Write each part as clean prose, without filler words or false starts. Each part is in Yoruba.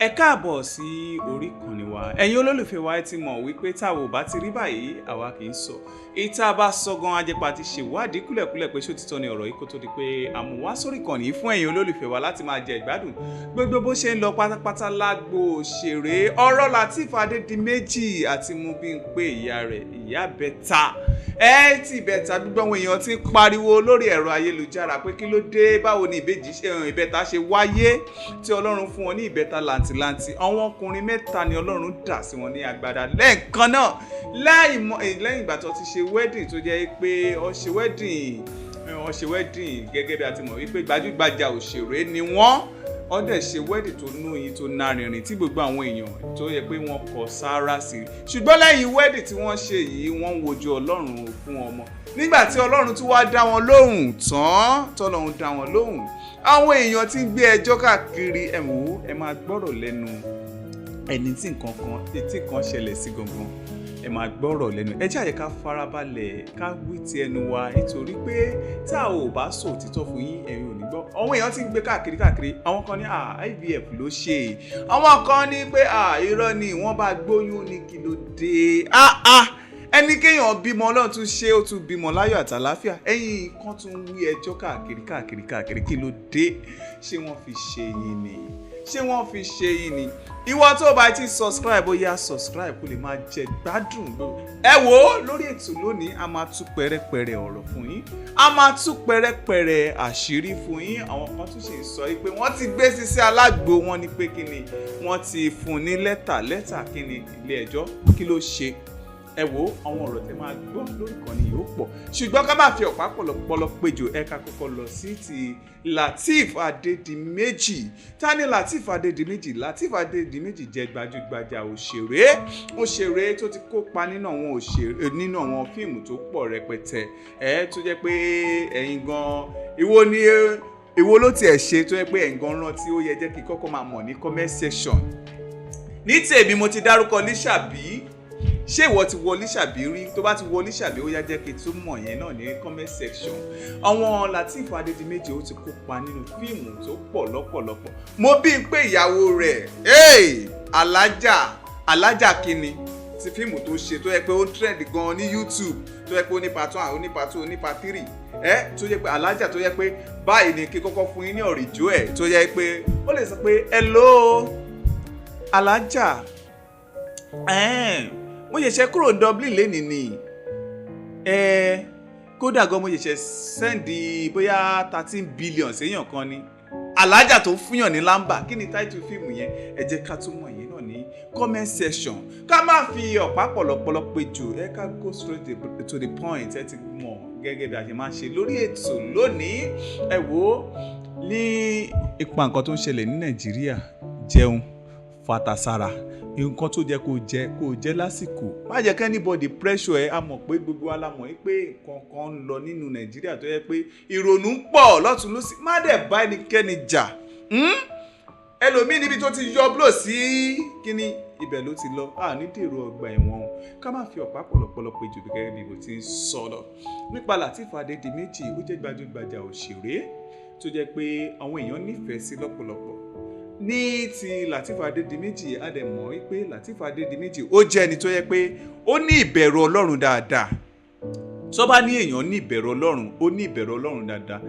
Ẹ káàbọ̀ sí orí ìkànnì wa. Ẹ̀yin olólùfẹ́ wa ẹ ti mọ̀ wípé táwo bá ti rí báyìí àwa kì í sọ. Ìta bá sọ gan ajẹ́pà ti ṣèwádìí kúlẹ̀kúlẹ̀ pé ṣó ti tọ́ ni ọ̀rọ̀ yìí kó tó di pé àmúwá sórí ìkànnì fún ẹ̀yin olólùfẹ́ wa láti máa jẹ ìgbádùn. Gbogbo bó ṣe ń lọ pátápátá lágbo òṣèré ọ̀rọ̀ Lateef Adedimeji àti Mobímpé ìyá rẹ̀ ìyá bẹ́ta. Ẹ ti bẹ̀ta gbogbo àwọn èèyàn ti ń pariwo lórí ẹ̀rọ ayélujára pé kí ló dé báwo ni ìbẹ̀ta ṣe wáyé tí Ọlọ́run fún wọn ní ìbẹ̀ta làǹtìlanti. Àwọn ọkùnrin mẹ́ta ni Ọlọ́run dà sí wọn ní agbádá lẹ́ẹ̀kan náà lẹ́yìn ìgbà tó ti ṣe wedding tó jẹ́ pé ó ṣe wedding gẹ́gẹ́ bí a ti mọ̀ wípé gbajúgbajà òṣèré ni wọ́n dẹ̀ ṣe wedding tó lóyin tó nárinrin tí gbogbo àwọn èèyàn tó yẹ pé wọ́n kọ sáárá sí ṣùgbọ́n lẹ́yìn wedding tí wọ́n ṣe yìí wọ́n ń wojú Ọlọ́run fún ọmọ nígbà tí Ọlọ́run tún wá dá wọn lóhùn tọ́lọ́run dá wọn lóhùn àwọn èèyàn tí ń gbé ẹjọ́ káàkiri ẹ máa gbọ́rọ̀ lẹ́nu ẹni tí nǹkan ṣẹlẹ̀ sí gangan ẹ máa gbọ́rọ̀ lẹ́nu ẹ jẹ́ àyẹ̀ká farabalẹ̀ ká wí ti ẹnu wa nítorí pé tá ò bá sọ òtítọ́ fún yín ẹ̀yin ò ní gbọ́ àwọn èèyàn ti ń gbé káàkiri àwọn kan ní IVF ló ṣe àwọn kan ní pé irọ́ ni wọ́n bá gbóyún ní kí ló dé ẹni kéèyàn bímọ Ọlọ́run tún ṣe ó tún bímọ láyọ̀ àtàláfíà ẹ̀yin kan tún wí ẹjọ́ káàkiri kí ló dé ṣé wọ́n fi ṣe yín ni ìwọ tó bá ti subscribe ó yá subscribe kó lè máa jẹ gbádùn ẹ wò ó lórí ètò lónìí a máa tú pẹrẹpẹrẹ ọ̀rọ̀ fún yín a máa tú pẹrẹpẹrẹ àṣírí fún yín àwọn kan tún ṣe sọ pé wọ́n ti gbé Sisi Alágbo wọn ní pé kíni wọ́n ti fún ní lẹ́tà kíni ilé ẹjọ́ kí ló ṣe ẹ wo àwọn ọ̀rọ̀ tẹ́ máa gbọ́ lórí ìkànnì yìí ó pọ̀ ṣùgbọ́n ká má fi ọ̀pá pọ̀lọpọ̀lọ péjọ ẹ̀ka kọ́kọ́ lọ sí ti Lateef Adedimeji ta ni Lateef Adedimeji Lateef Adedimeji jẹ́ gbajúgbajà òṣèré tó ti kópa nínú àwọn fíìmù tó pọ̀ rẹpẹtẹ tó jẹ́ pé ẹ̀yin gan ìwo ló tiẹ̀ ṣe tó jẹ́ pé ẹ̀yin gan rántí ó yẹ jẹ́ kí kọ́kọ́ máa mọ̀ ní comment section ní tèmi mo ti dárúkọ Lísàbí ṣé ìwọ ti wọ Lísàbí rí tó bá ti wọ Lísàbí ó yá jẹ́ kí tó mọ̀ yẹn náà ní comment section àwọn Lateef Adedimeji ó ti kópa nínú fíìmù tó pọ̀ lọ́pọ̀lọpọ̀ Mobímpé ìyàwó rẹ̀ alájà kíni ti fíìmù tó ṣe tó yẹ pé ó trend gan ní YouTube tó yẹ pé ó ní part 1 ó ní part 2 ó ní part 3 tó yẹ pé alájà tó yẹ pé báyìí ni kí kọ́kọ́ fún yín ní ọ̀rìjó ẹ̀ tó yẹ pé ó lè sọ pé hello alájà mo ṣẹ̀ṣẹ̀ kúrò Dublin lénìí ni kódà gan mo ṣẹ̀ṣẹ̀ sẹ́ndì bóyá 13 billion séèyàn kan ni alájà tó fúnyàn ní lámbà kí ni title fíìmù yẹn ẹ jẹ́ ká tún mọ̀ yẹn náà ní comment section ká má fi ọ̀pá pọ̀lọpọ̀lọ péjọ ká go straight to the point ẹ ti mọ̀ gẹ́gẹ́ bí a ṣe máa ṣe lórí ètò lónìí ẹ wò ní ipa nǹkan tó ń ṣẹlẹ̀ ní Nàìjíríà jẹun fatasára nǹkan tó jẹ́ kó jẹ́ lásìkò má jẹ́ kí anybody pressure ẹ a mọ̀ pé gbogbo wa la mọ̀ pé nǹkan kan ń lọ nínú Nàìjíríà tó yẹ pé ìrònú ń pọ̀ lọ́tún lọ́sí má dẹ̀ bá ẹnikẹ́ni jà ẹlòmíì níbi tó ti yọ blow sí kíní ibẹ̀ ló ti lọ ní dèrò ọgbà ẹ̀wọ̀n ká má fi ọ̀pá pọ̀lọpọ̀lọ péjọ gẹ́gẹ́ bí mo ti ń sọ̀rọ̀ nípa Lateef Adedimeji ó jẹ́ gbajúgbajà òṣèré tó jẹ́ pé àwọn èèyàn nífẹ̀ẹ́ sí lọ́pọ̀lọpọ̀ ní ti Lateef Adedimeji a dẹ̀ mọ̀ wípé Lateef Adedimeji ó jẹ́ ẹni tó yẹ pé ó ní ìbẹ̀rù Ọlọ́run dáadáa tó bá ní èèyàn ní ìbẹ̀rù Ọlọ́run ó ní ìbẹ̀rù Ọlọ́run dáadáa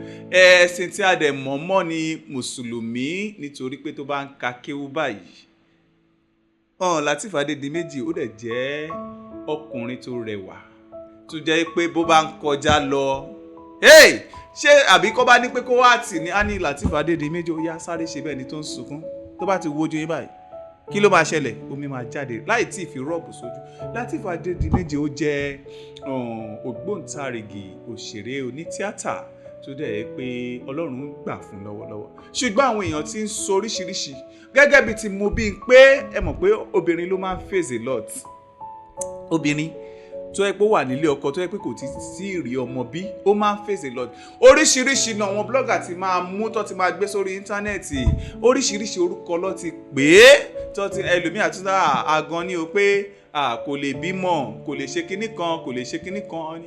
ẹ̀sìn tí a dẹ̀ mọ̀ mọ́ ni mùsùlùmí nítorí pé tó bá ń ka kéwú báyìí Lateef Adedimeji ó dẹ̀ jẹ́ ọkùnrin tó rẹwà tó jẹ́ pé bó bá ń kọjá lọ ṣé àbí kọ́ bá ní pé kó wá tì ní á ní Lateef Adedimeji ó yá sáré ṣe bẹ́ẹ̀ ni tó ń sunkún tó bá ti wojú yín báyìí kí ló máa ṣẹlẹ̀ omi máa jáde láì tí ì fi rọ́ọ̀bù sójú Lateef Adedimeji ó jẹ́ ògbóǹtarìgì òṣèré onítíátà tó dẹ̀ pé Ọlọ́run gbà fún lọ́wọ́lọ́wọ́ ṣùgbọ́n àwọn èèyàn ti ń sọ oríṣiríṣi gẹ́gẹ́ bí ti Mobímpé ẹ mọ̀ pé obìnrin ló máa ń face a lot obìnrin tó yẹ pé ó wà nílé ọkọ tó yẹ pé kò ti sí ìrì ọmọ bí ó máa ń face a lot oríṣiríṣi náà àwọn blogger ti máa mú tó ti máa gbé sórí íńtánẹ́ẹ̀tì oríṣiríṣi orúkọ ló ti pè é tó ti ẹlòmíì àtúntà àgàn ni o pé kò lè bímọ kò lè ṣe kinní kan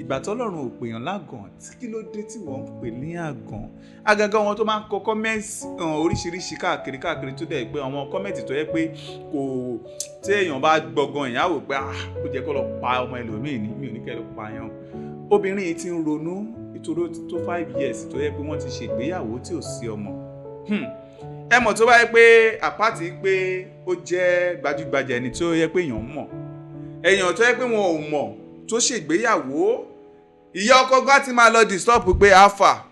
ìgbà tọ́lọ́run ò pèèyàn lágàn kí ló dé tí wọ́n ń pè ní àgàn àgàgà wọn tó máa ń kọ kọ́mẹ́ǹtì oríṣiríṣi káàkiri tó dẹ̀ pé àwọn kọ́mẹ́ǹtì tó yẹ pé kò tí èèyàn bá gbọ̀ngàn èèyàn á wò pé ó jẹ́ kó lọ pa ọmọ ẹlòmíì ní mi ò ní kẹ́ lọ pa yẹn obìnrin yìí ti ń ronú nítorí ó ti tó 5 years tó yẹ pé wọ́n ti ṣègbéyàwó tí ò sí ọmọ ẹ mọ̀ tó bá yẹ pé àpáàtì pé ó jẹ́ gbajúgbajà ẹni tó yẹ pé èèyàn mọ̀ èèyàn tó yẹ pé wọn ò mọ̀ tó ṣègbéyàwó ìyá ọkọ gbá ti máa lọ disturb pé alpha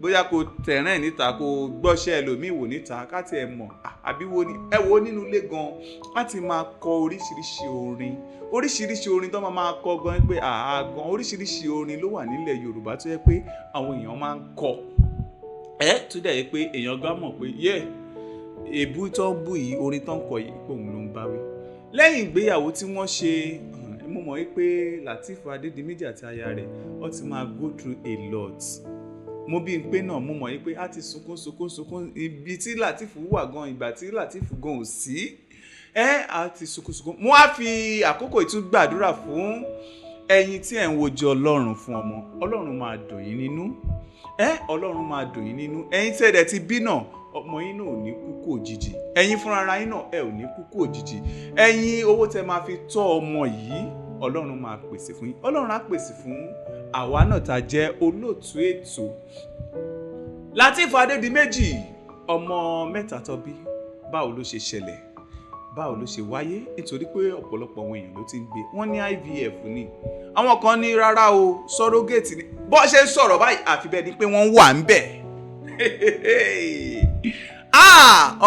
bóyá kò tẹ̀rẹ̀ níta kò gbọ́ṣẹ́ ẹlòmíì wò níta káti ẹ̀ mọ̀ àbí wo ni ẹ wo nínú ilé gan láti máa kọ oríṣiríṣi orin tó máa kọ gan pé gan oríṣiríṣi orin ló wà nílẹ̀ Yorùbá tó yẹ pé àwọn èèyàn máa ń kọ tó dẹ̀ yẹ pé èèyàn gbá mọ̀ pé èébú tó ń bú yìí orin tó ń kọ yìí pé òun ló ń báwí lẹ́yìn ìgbéyàwó tí wọ́n ṣe mo mọ̀ wípé Lateef Adedimeji àti aya rẹ̀ ó ti máa go through a lot mo bí n pé náà mo mọ̀ wípé á ti sunkún ibi tí Lateef wà gan ìgbà tí Lateef gan ò sí á ti sunkún mo á fi àkókò ìtún gbàdúrà fún ẹ̀yin tí ẹ̀ ń wojú Ọlọ́run fún ọmọ Ọlọ́run máa dùn yín nínú Ọlọ́run máa dùn yín nínú ẹ̀yin tí ẹ̀dẹ̀ ti bí náà ọmọ yín náà ò ní kúkú òjijì ẹ̀yin fúnra yín náà ẹ ò ní kúkú òjijì ẹ̀yin owó tẹ máa fi tọ́ ọmọ yìí Ọlọ́run máa pèsè fún yín Ọlọ́run á pèsè fún àwa náà tá jẹ́ olóòtú ètò Lateef Adedimeji ọmọ 3 tó bí báwo ló ṣe ṣẹlẹ̀ báwo ló ṣe wáyé nítorí pé ọ̀pọ̀lọpọ̀ àwọn èèyàn ló ti ń gbé wọ́n ní IVF ni àwọn kan ní rárá o surrogate ni bó ṣe ń sọ̀rọ̀ báyìí àfi bẹ́ẹ̀ ni pé wọ́n wà ń bẹ̀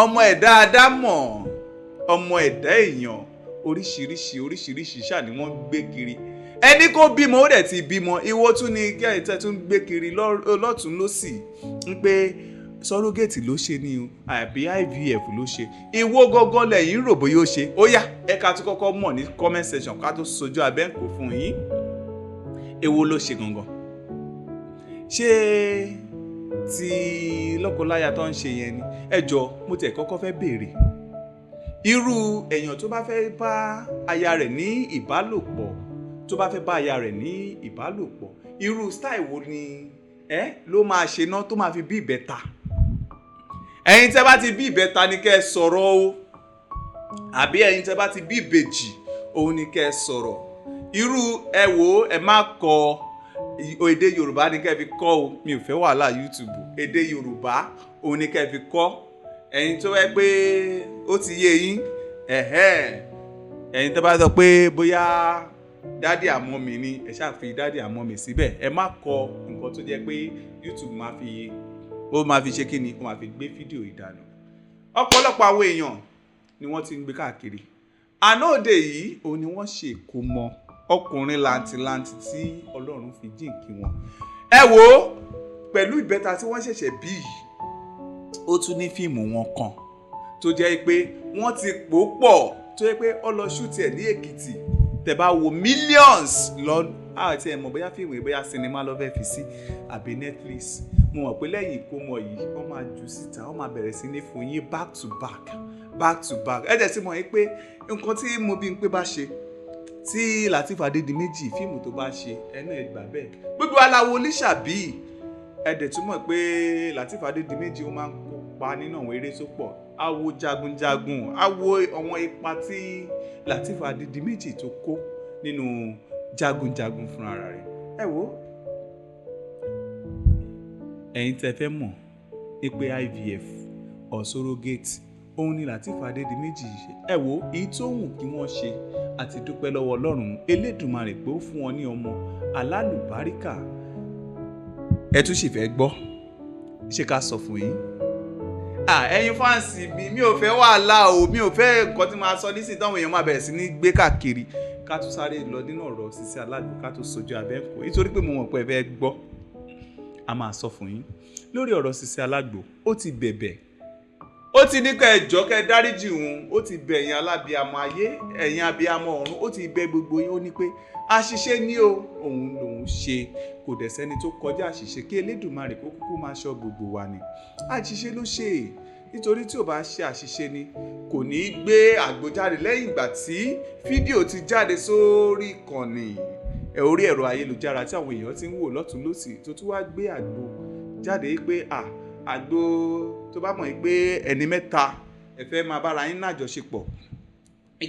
ọmọ ẹ̀dá Ádámọ̀ ọmọ ẹ̀dá èèyàn oríṣiríṣi ṣáà ni wọ́n gbé kiri ẹni kó bímọ ó dẹ̀ ti bímọ ìwọ tún ni kẹ́hìn tẹ́ tún gbé kiri lọ́tún lósì ń pé surrogate ló ṣe ni o àbí IVF ló ṣe ìwọ gọ́gọ́ lẹ́yìn rò bóyá ó ṣe ó yá ẹ ká tún kọ́kọ́ mọ̀ ní comment section ká tó sojú abẹ́ǹkò fún yín èwo ló ṣe gangan ṣé tí lọ́kọláya tó ń ṣe yẹn ni ẹ jọ mo tẹ̀ kọ́kọ́ fẹ́ béèrè irú èèyàn tó bá fẹ́ bá aya rẹ̀ ní ìbálòpọ̀ irú style wo ni ló máa ṣe ná tó máa fi bí ìbẹ́ta ẹ̀yin tẹ́ bá ti bí ìbẹ́ta ni kẹ́ ẹ sọ̀rọ̀ o àbí ẹ̀yin tẹ́ bá ti bí ìbejì òun ni kẹ́ ẹ sọ̀rọ̀ irú ẹ wò ẹ má kọ èdè Yorùbá ni kẹ́ fi kọ́ o mi ò fẹ́ wàhálà YouTube èdè Yorùbá òun ni kẹ́ fi kọ́ ẹ̀yin tó wẹ́ pé ó ti yé yín ẹ̀yin tó bá sọ pé bóyá dádì àmọ́ mi ni ẹ ṣáà fi dádì àmọ́ mi síbẹ̀ ẹ má kọ nǹkan tó jẹ́ pé YouTube máa fi ṣe kí ni ó máa fi gbé fídíò ìdáná ọ̀pọ̀lọpọ̀ àwọn èèyàn ni wọ́n ti ń gbé káàkiri àná òde yìí òun ni wọ́n ṣe ìkómọ ọkùnrin làǹtìlanti tí Ọlọ́run fi jíǹkí wọn ẹ wò ó pẹ̀lú ìbẹ́ta tí wọ́n ṣẹ̀ṣẹ̀ bí yìí ó tún ní fíìmù wọn kan tó jẹ́ pé wọ́n ti pò pọ̀ tó jẹ́ pé ó lọ ṣúùtì ẹ̀ ní Èkìtì tẹ́ bá wo millions lọ àti ẹ̀ mọ̀ bóyá fíìmù bóyá sinimá ló fẹ́ fi sí àbí Netflix mo mọ̀ pé lẹ́yìn ìkómọ yìí wọ́n máa jù síta wọ́n máa bẹ̀rẹ̀ sí ní fún yín back to back ẹ̀ dẹ̀ sì mọ̀ yín pé nǹkan tí mo bí ń pé bá ṣe tí Lateef Adedimeji fíìmù tó bá ṣe ẹnu ẹgbà bẹ́ẹ̀ gbogbo aláwo oníṣàbí ẹ̀dẹ̀ túmọ̀ pé Lateef Adedimeji ó máa ń kópa nínú àwọn eré tó pọ̀ awo jagunjagun awo àwọn ipa tí Lateef Adedimeji tó kó nínú jagunjagun fúnra rẹ̀ ẹ wo ẹ̀yin tẹ́ fẹ́ mọ̀ pé IVF or surrogate òun ni Lateef Adedimeji ṣe ẹ wo èyí tó wù kí wọ́n ṣe àti dúpẹ́ lọ́wọ́ Ọlọ́run Elédùmarè pé ó fún wọn ní ọmọ alálùbáríkà ẹ tún sì fẹ́ gbọ́ ṣé ká sọ fún yín ẹ̀yin fáǹsì mi ò fẹ́ wàhálà o mi ò fẹ́ nǹkan tí máa sọ nísìnyí táwọn èèyàn máa bẹ̀rẹ̀ sí ní gbé káàkiri ká tún sáré lọ nínú ọ̀rọ̀ Sisi Alágbo ká tó sojú abẹ́ǹkó nítorí pé mo mọ̀ pé ẹ fẹ́ gbọ́ a máa sọ fún yín lórí ọ̀rọ̀ Sisi Alágbo ó ti bẹ̀bẹ̀ ó ti ní ká ẹjọ́ kẹ́ dáríjì òun ó ti bẹ̀ ẹ̀yin alábíamọ ayé ẹ̀yin abíamọ ọ̀run ó ti bẹ̀ gbogbo yín ó ní pé àṣìṣe ni òun lòun ṣe kò dẹ̀ sẹ́ni tó kọjá àṣìṣe kí Elédùmarè kó kúkú máa ṣọ́ gbogbo wa ni àṣìṣe ló ṣe nítorí tí ò bá ṣe àṣìṣe ni kò ní í gbé àgbo jáde lẹ́yìn ìgbà tí fídíò ti jáde sórí ìkànnì orí ẹ̀rọ ayélujára tí àwọn èèyàn ti ń wò lọ́tún lósì tó tún wá gbé àgbo jáde pé àgbo tó bá mọ̀ pé ẹni mẹ́ta ẹ fẹ́ máa bára yín nájọṣepọ̀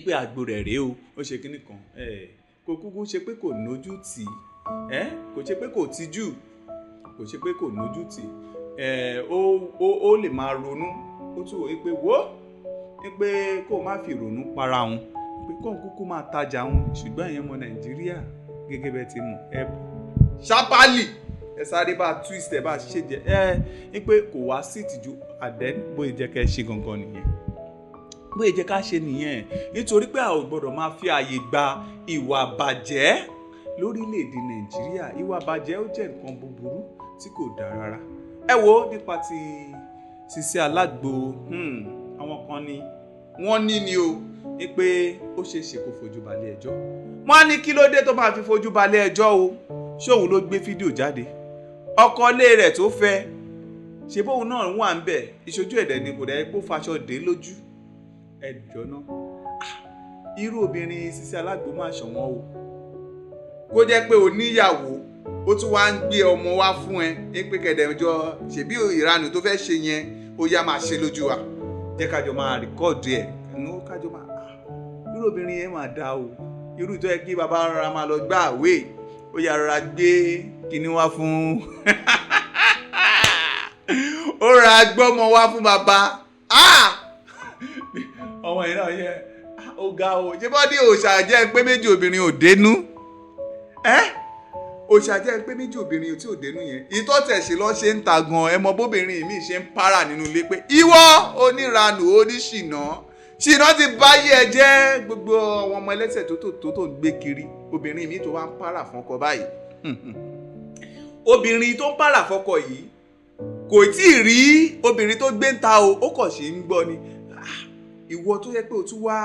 pé àgbo rẹ̀ rèé o ó ṣe kíní kan kò kúkú ṣe pé kò nójú tì kò ṣe pé kò tijú kò ṣe pé kò nójú tì ó lè máa ronú ó tún wò pé pé kó má fi ìrònú para òun pé kóun kúkú máa tajà òun ṣùgbọ́n ìyẹn ọmọ Nàìjíríà gẹ́gẹ́ bẹ́ẹ̀ ti mọ̀ ṣápálì ẹ sáré bá twist ẹ bá ṣe jẹ pé kò wá sí ìtìjú àdẹ́n bóyá jẹ́ ká ṣe gangan nìyẹn bóyá jẹ́ ká ṣe nìyẹn nítorí pé a ò gbọ́dọ̀ máa fi ààyè gba ìwà bàjẹ́ lórílẹ̀‐èdè Nàìjíríà ìwà bàjẹ́ ó jẹ́ nǹkan búburú tí kò dáa rárá ẹ wo nípa ti Sisi Alágbo àwọn kan ni wọ́n ní o ní pé ó ṣeé ṣe kó fojú balẹ̀ ẹjọ́ wọ́n á ní kí ló dé tó máa fi fojú balẹ̀ ẹjọ́ o ṣóun ló gbé fídíò jáde ọkọ ilé rẹ̀ tó fẹ́ ṣe bóun náà wà ń bẹ̀ ìṣojú ẹ̀dẹ̀ ni kò dẹ̀ kó faṣọ dé lójú ẹjọ́ náà irú obìnrin Sisi Alágbo máa ṣọ̀wọ́n o kó jẹ́ pé oníyàwó ó tún wá ń gbé ọmọ wá fún ẹ pé kẹ̀dẹ̀jọ ṣèbí ìranù tó fẹ́ ṣe yẹn ó yá máa ṣe lójú wa jẹ́ kájọ máa rìkọ́ọ̀dù ẹ̀ kájọ máa irú obìnrin yẹn máa dá o irú tó yẹ kí bàbá rárá máa lọ gbá àwé ó yà rárá gbé kíní wá fún ó rárá gbọ́mọ wá fún bàbá ọmọ yìí náà yẹ ó ga o ṣé bọ́dí òòṣà jẹ́ pé méjì obìnrin ò dénú òòṣà jẹ́ pé méjì obìnrin tí ò dénú yẹn ìtọ́ tẹ̀sí lọ ṣe ń ta gan ẹ mọ bóbìnrin mi ṣe ń para nínú ilé pé ìwọ oníranù oníṣìnà ṣìnà ti báyé ẹ jẹ́ gbogbo àwọn ọmọ ẹlẹ́sẹ̀ tó ń gbé kiri obìnrin mi tó wá ń para fọ́kọ báyìí obìnrin tó ń para fọ́kọ yìí kò tí ì rí obìnrin tó gbé ń ta o ó kàn ṣe ń gbọ́ ni ìwọ tó yẹ pé o tún wá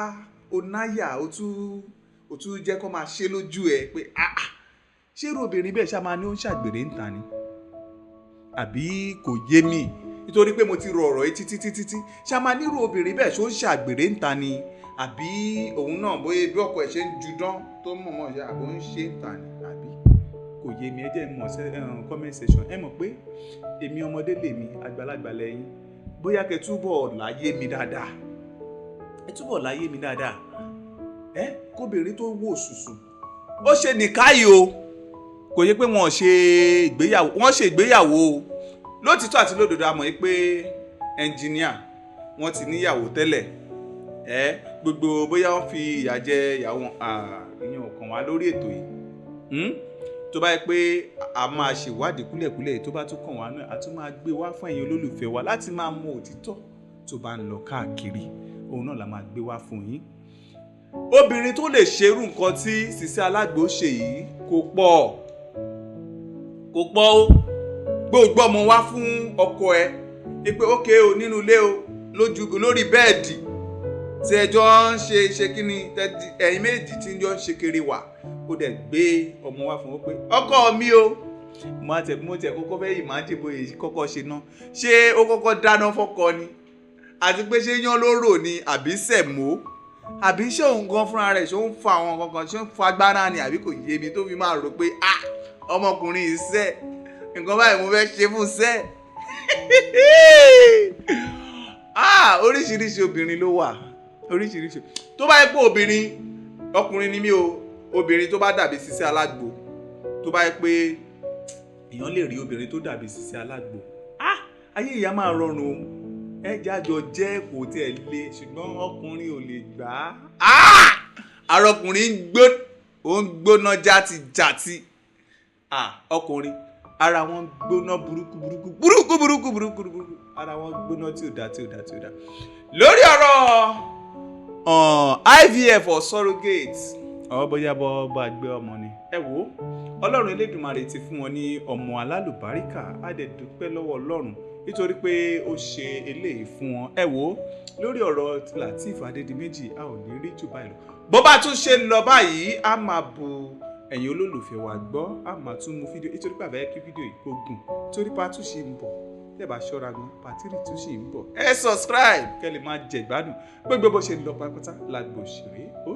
o náyà o tún jẹ́ kó máa ṣe lójú ẹ pé ṣé irú obìnrin bẹ́ẹ̀ ṣá máa ní ó ń ṣàgbèrè ń ta ni àbí kò yé mi nítorí pé mo ti rọ ọ̀rọ̀ yìí títí ṣá máa nírú obìnrin bẹ́ẹ̀ ṣó ń ṣàgbèrè ń ta ni àbí òun náà bóyá bí ọkọ ẹ̀ ṣe ń judán tó mọ̀mọ́ ṣe àbò ń ṣe ń ta ni àbí kò yé mi ẹ jẹ́ mọ̀ comment section ẹ mọ̀ pé èmi ọmọdé lèmi àgbàlagbà lẹ́yìn bóyá kẹ́ túbọ̀ láyé mi dáadáa kóbìnrin tó wò sùsù ó ṣe nìkáyì o kò yẹ pé wọ́n ṣe ìgbéyàwó o lótìtọ́ àti lódodo a mọ̀ pé ẹnjìníà wọ́n ti níyàwó tẹ́lẹ̀ gbogbo bóyá wọ́n fi ìyà jẹ ìyàwó ìyẹn ò kàn wá lórí ètò yìí tó bá yẹ pé a máa ṣèwádìí kúlẹ̀kúlẹ̀ tó bá tún kàn wá náà a tún máa gbé wá fún ẹ̀yin olólùfẹ́ wa láti máa mọ òtítọ́ tó bá ń lọ káàkiri òun náà la máa gbé wá fún yín obìnrin tó lè ṣerú nǹkan tí Sisi Alágbo ṣe yìí kò pọ̀ ó gbogbo ọmọ wá fún ọkọ ẹ pé ókè o nínú ilé o lórí bẹ́ẹ̀dì tí ẹjọ́ ń ṣe kí ni ẹ̀yin méjì tí ẹjọ́ ń ṣe kiri wà ó dẹ̀ gbé ọmọ wá fún ọ pé ọkọ mi o mo tẹ̀ kọ́kọ́ fẹ́ yìí máa ń dìbò èyí kọ́kọ́ ṣe ná ṣé ó kọ́kọ́ dáná fọ́kọ ni àti pé ṣé yán ló rò ni àbí sẹ̀mó àbí ṣé òun gan fúnra rẹ̀ ṣé ó ń fa àwọn kankan ṣé ó ń fa agbára ni àbí kò yé mi tó fi máa rò pé ọmọkùnrin yìí sẹ́ nǹkan báyìí mo fẹ́ ṣe fún sẹ́ oríṣiríṣi obìnrin ló wà oríṣiríṣi tó bá yẹ pé ọkùnrin ni mí o obìnrin tó bá dàbí Sisi Alágbo tó bá yẹ pé èèyàn lè rí obìnrin tó dàbí Sisi Alágbo ayé ìyá máa rọrùn o jájọ jẹ́ kò tí ẹ lé ṣùgbọ́n ọkùnrin ò lè gbà á àrọkùnrin ń gbóná játijàti ọkùnrin ara wọn gbóná burúkú ara wọn gbóná tí ò dá lórí ọ̀rọ̀ IVF or surrogate bóyá bá gbé ọmọ ni ẹ wò Ọlọ́run Elédùmarè ti fún wọn ní ọmọ alálùbáríkà á dẹ̀ dúpẹ́ lọ́wọ́ Ọlọ́run nítorí pé ó ṣe eléyìí fún wọn ẹ wò lórí ọ̀rọ̀ Lateef Adedimeji a ò ní rí jù báyìí lọ bó bá tún ṣe lọ báyìí a máa bu ẹ̀yin olólùfẹ́ wa gbọ́ a máa tún mú fídíò nítorí pé àbẹ̀yẹ kí fídíò yìí kó gùn torí pa tún ṣe ń bọ̀ tẹ́bà ṣọ́ra gan pàtírì tún ṣe ń bọ̀ ẹ subscribe kẹ́ lè máa jẹ ìgbádùn gbogbo bó ṣe ń lọ pátápátá lágbo òṣèré ó